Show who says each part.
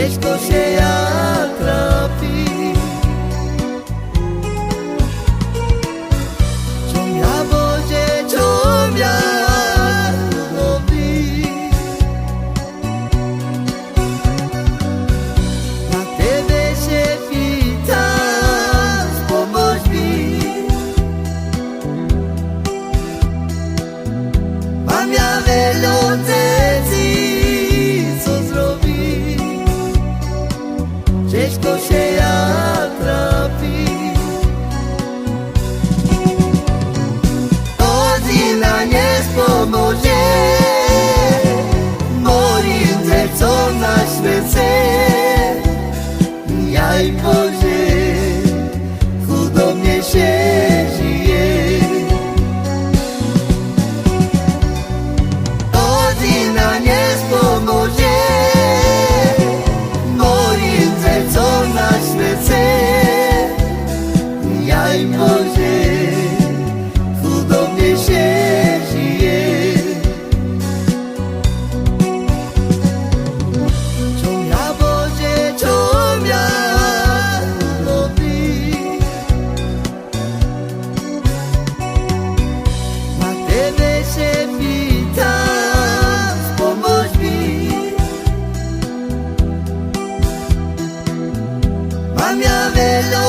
Speaker 1: Ciężko się ja trafi. Czom ja Boże, czom ja robi. Na Tebe się pytam, pomóż mi. Mam ja wielce Ciężko się ja trafi. Godzina nie pomoże moim sercom na świecie. Ja i Boże, chudo mnie się żyje. Godzina nie pomoże Ja i Boże, chudo mnie się żyje. Czom ja Boże, czom ja robi. Na Tebe się pytam, pomóż mi. Mam ja wiele